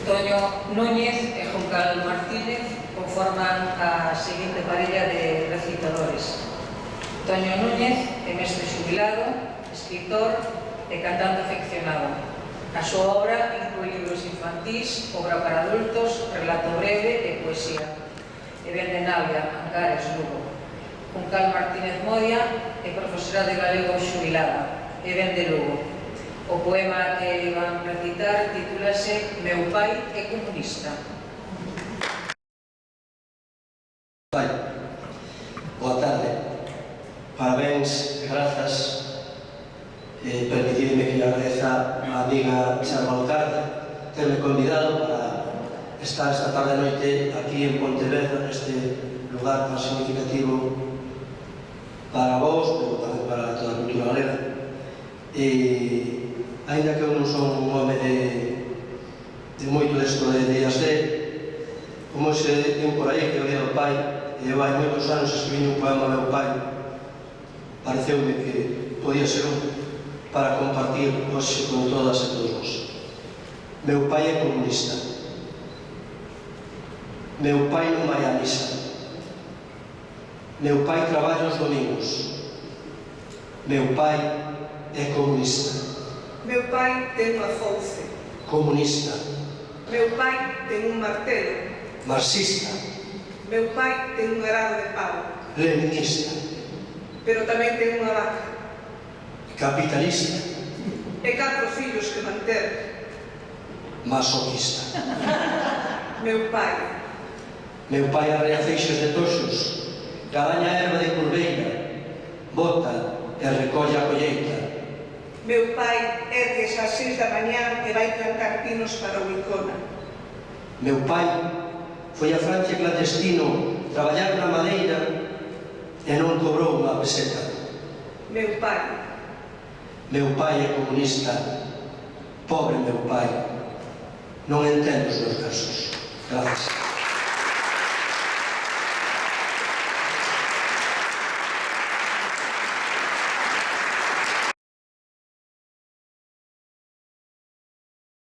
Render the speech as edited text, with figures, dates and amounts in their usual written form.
Toño Núñez e Juncal Martínez conforman a seguinte parella de recitadores. Toño Núñez é mestre xubilado, escritor e cantante afeccionado. A súa obra inclúe libros infantís, obra para adultos, relato breve e poesía. E ven de Navia, Ancares, Lugo. Juncal Martínez Modia é profesora de galego xubilada e ven de Lugo. O poema que van recitar titúlase Meu pai é comunista. Boa tarde. Parabéns e grazas. Permitidme que agradeza a amiga Xarma Alcarde terme convidado para estar esta tarde noite aquí en Pontevedra, neste lugar tan significativo para vós, pero tamén para toda a cultura galega. Ainda que eu non son un home de moito desto de días como se ten por aí que o día do pai, e eu hai moitos anos escribindo un poema ao meu pai, pareceume que podía ser un para compartir hoxe con todas e todos vos. Meu pai é comunista. Meu pai non vai á misa. Meu pai traballa os domingos. Meu pai é comunista. Meu pai ten unha fouce. Comunista. Meu pai ten un martelo. Marxista. Meu pai ten un arado de pau. Leninista. Pero tamén ten unha vaca. Capitalista. E 4 fillos que manter. Masoquista. Meu pai. Meu pai arrea feixes de toxos, galaña erva de curveira, bota e recolle a colleita. Meu pai ergues ás 6 da mañá e vai plantar pinos para o Icona. Meu pai foi a Francia clandestino traballar na madeira e non cobrou unha peseta. Meu pai. Meu pai é comunista. Pobre meu pai. Non entendo os meus versos. Gracias.